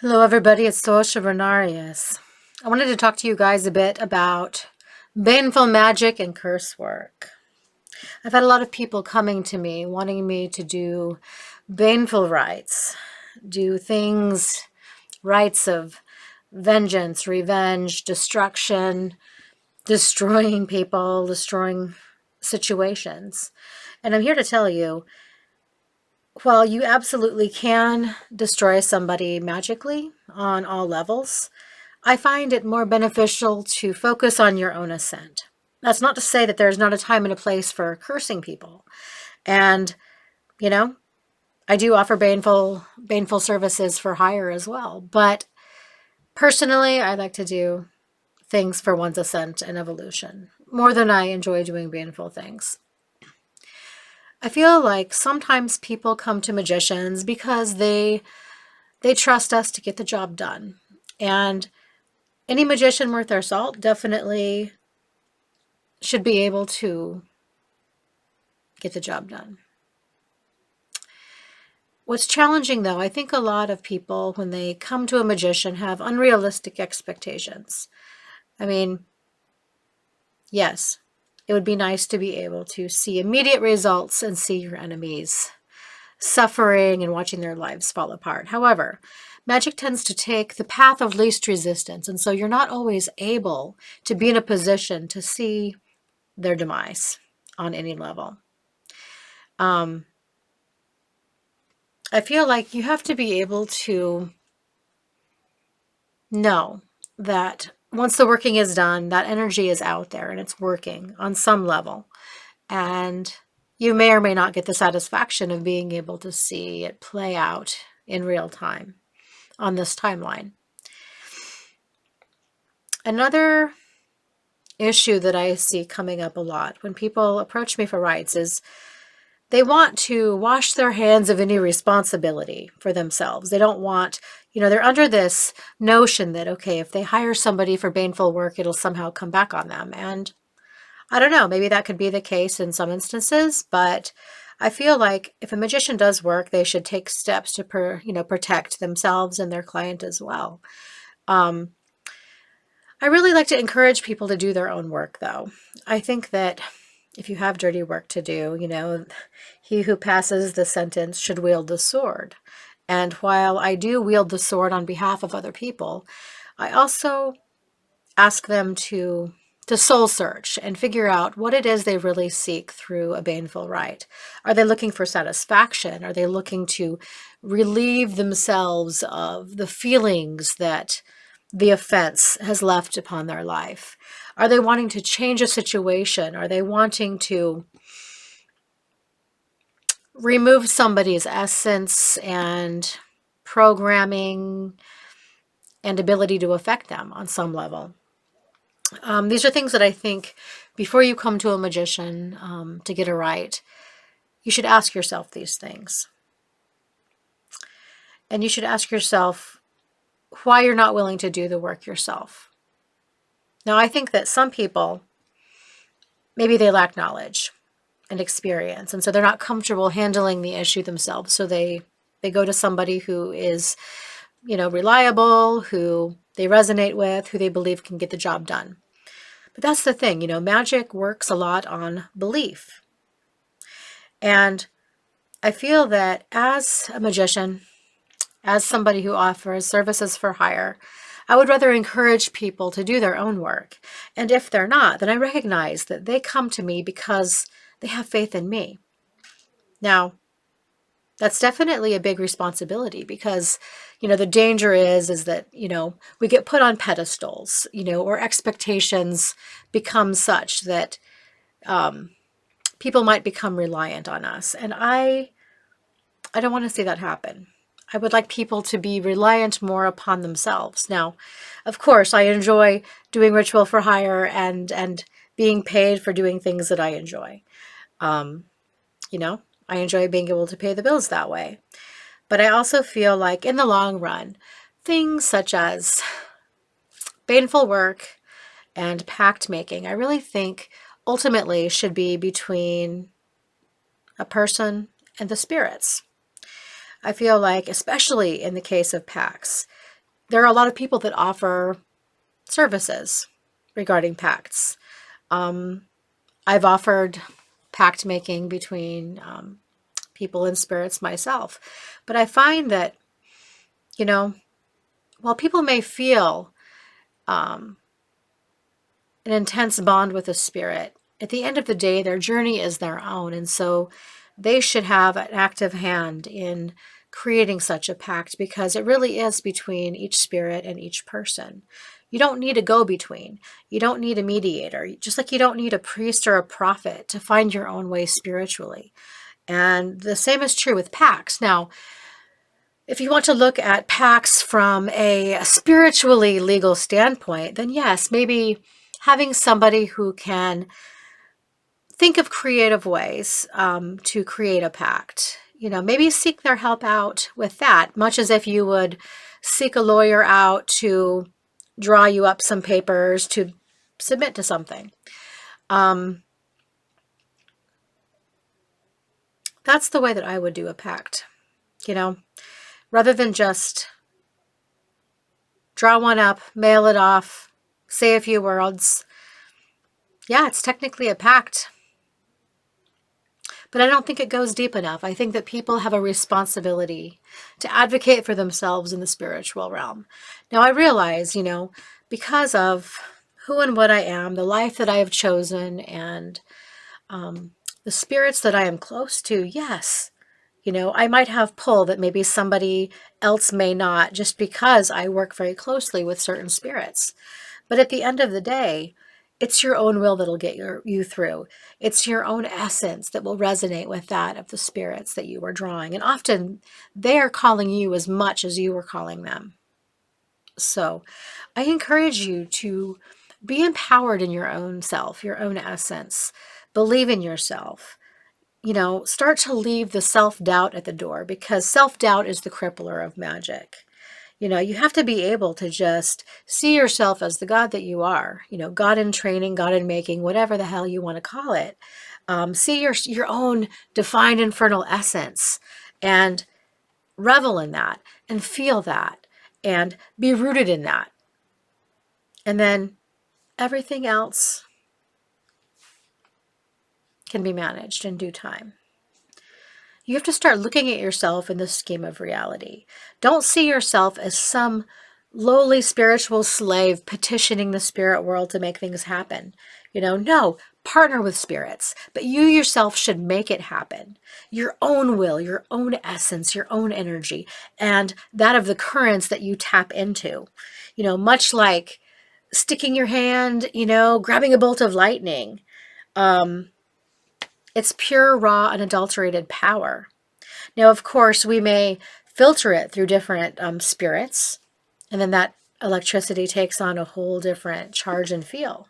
Hello, everybody. It's Sorsha Runarius. I wanted to talk to you guys a bit about Baneful Magick and curse work. I've had a lot of people coming to me wanting me to do baneful rites, do things, rites of vengeance, revenge, destruction, destroying people, destroying situations. And I'm here to tell you, while you absolutely can destroy somebody magically on all levels, I find it more beneficial to focus on your own ascent. That's not to say that there's not a time and a place for cursing people. And, you know, I do offer baneful services for hire as well. But personally, I like to do things for one's ascent and evolution more than I enjoy doing baneful things. I feel like sometimes people come to magicians because they trust us to get the job done. And any magician worth their salt definitely should be able to get the job done. What's challenging, though, I think a lot of people, when they come to a magician, have unrealistic expectations. I mean, yes, it would be nice to be able to see immediate results and see your enemies suffering and watching their lives fall apart. However, magic tends to take the path of least resistance, and so you're not always able to be in a position to see their demise on any level. I feel like you have to be able to know that once the working is done, that energy is out there and it's working on some level. And you may or may not get the satisfaction of being able to see it play out in real time on this timeline. Another issue that I see coming up a lot when people approach me for rights is they want to wash their hands of any responsibility for themselves. They don't want, they're under this notion that, okay, if they hire somebody for baneful work, it'll somehow come back on them. And I don't know, maybe that could be the case in some instances, but I feel like if a magician does work, they should take steps to, protect themselves and their client as well. I really like to encourage people to do their own work, though. I think that if you have dirty work to do, he who passes the sentence should wield the sword. And while I do wield the sword on behalf of other people, I also ask them to soul search and figure out what it is they really seek through a baneful rite. Are they looking for satisfaction? Are they looking to relieve themselves of the feelings that the offense has left upon their life? Are they wanting to change a situation? Are they wanting to remove somebody's essence and programming and ability to affect them on some level? These are things that I think before you come to a magician to get a rite, you should ask yourself these things. And you should ask yourself why you're not willing to do the work yourself. Now, I think that some people, maybe they lack knowledge and experience, and so they're not comfortable handling the issue themselves. So they go to somebody who is, reliable, who they resonate with, who they believe can get the job done. But that's the thing, magic works a lot on belief. And I feel that as a magician, as somebody who offers services for hire, I would rather encourage people to do their own work. And if they're not, then I recognize that they come to me because they have faith in me. Now, that's definitely a big responsibility because, the danger is that, we get put on pedestals, or expectations become such that people might become reliant on us. And I don't want to see that happen. I would like people to be reliant more upon themselves. Now, of course, I enjoy doing ritual for hire and being paid for doing things that I enjoy. I enjoy being able to pay the bills that way. But I also feel like in the long run, things such as baneful work and pact making, I really think ultimately should be between a person and the spirits. I feel like, especially in the case of pacts, there are a lot of people that offer services regarding pacts. I've offered pact making between people and spirits myself. But I find that, you know, while people may feel um, an intense bond with a spirit, at the end of the day, their journey is their own. And so they should have an active hand in creating such a pact, because it really is between each spirit and each person. You don't need a go-between. You don't need a mediator. Just like you don't need a priest or a prophet to find your own way spiritually. And the same is true with pacts. Now, if you want to look at pacts from a spiritually legal standpoint, then yes, maybe having somebody who can think of creative ways to create a pact. Maybe seek their help out with that, much as if you would seek a lawyer out to draw you up some papers to submit to something. That's the way that I would do a pact, rather than just draw one up, mail it off, say a few words. Yeah, it's technically a pact, but I don't think it goes deep enough. I think that people have a responsibility to advocate for themselves in the spiritual realm. Now, I realize, because of who and what I am, the life that I have chosen, and the spirits that I am close to, yes, I might have pull that maybe somebody else may not, just because I work very closely with certain spirits. But at the end of the day, it's your own will that'll get you through. It's your own essence that will resonate with that of the spirits that you are drawing. And often they are calling you as much as you are calling them. So I encourage you to be empowered in your own self, your own essence. Believe in yourself. Start to leave the self-doubt at the door, because self-doubt is the crippler of magic. You have to be able to just see yourself as the God that you are, God in training, God in making, whatever the hell you want to call it. See your own defined infernal essence and revel in that and feel that and be rooted in that. And then everything else can be managed in due time. You have to start looking at yourself in the scheme of reality. Don't see yourself as some lowly spiritual slave petitioning the spirit world to make things happen. No, partner with spirits, but you yourself should make it happen. Your own will, your own essence, your own energy, and that of the currents that you tap into. Much like sticking your hand, grabbing a bolt of lightning. It's pure, raw, unadulterated power. Now, of course, we may filter it through different spirits, and then that electricity takes on a whole different charge and feel.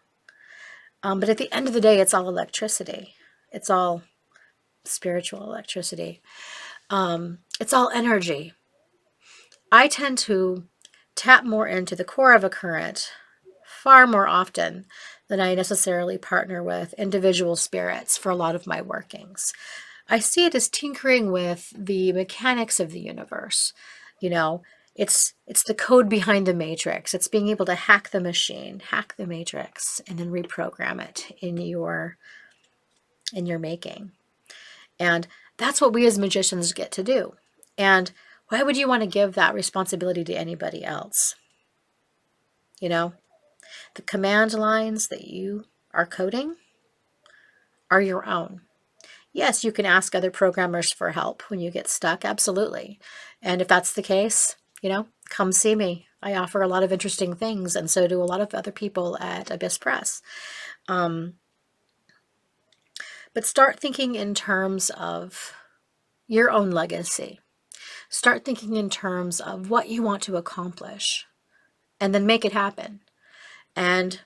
But at the end of the day, it's all electricity. It's all spiritual electricity. It's all energy. I tend to tap more into the core of a current far more often than I necessarily partner with individual spirits for a lot of my workings. I see it as tinkering with the mechanics of the universe. It's the code behind the matrix. It's being able to hack the machine, hack the matrix, and then reprogram it in your making. And that's what we as magicians get to do. And why would you want to give that responsibility to anybody else? The command lines that you are coding are your own. Yes, you can ask other programmers for help when you get stuck, absolutely. And if that's the case, come see me. I offer a lot of interesting things, and so do a lot of other people at Abyss Press. But start thinking in terms of your own legacy. Start thinking in terms of what you want to accomplish, and then make it happen. And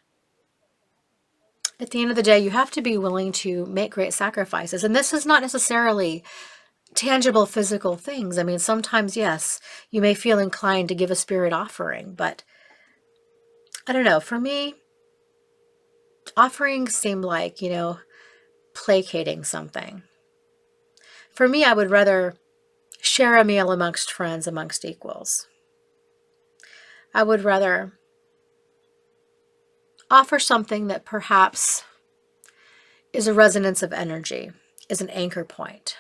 at the end of the day, you have to be willing to make great sacrifices. And this is not necessarily tangible physical things. I mean, sometimes, yes, you may feel inclined to give a spirit offering, but I don't know. For me, offerings seem like, placating something. For me, I would rather share a meal amongst friends, amongst equals. I would rather offer something that perhaps is a resonance of energy, is an anchor point.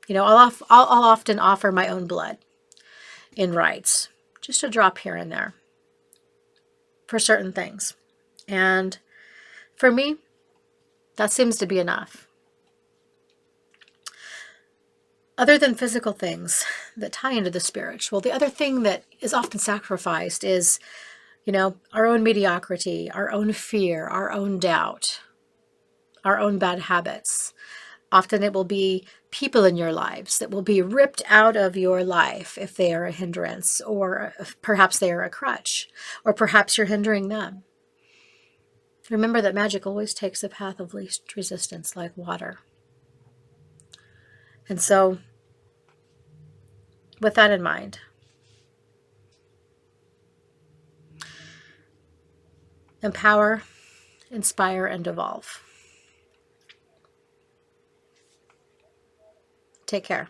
You know, I'll often offer my own blood in rites, just a drop here and there for certain things. And for me, that seems to be enough. Other than physical things that tie into the spiritual, the other thing that is often sacrificed is, you know, our own mediocrity, our own fear, our own doubt, our own bad habits. Often it will be people in your lives that will be ripped out of your life if they are a hindrance, or if perhaps they are a crutch, or perhaps you're hindering them. Remember that magic always takes the path of least resistance, like water. And so, with that in mind, empower, inspire, and evolve. Take care.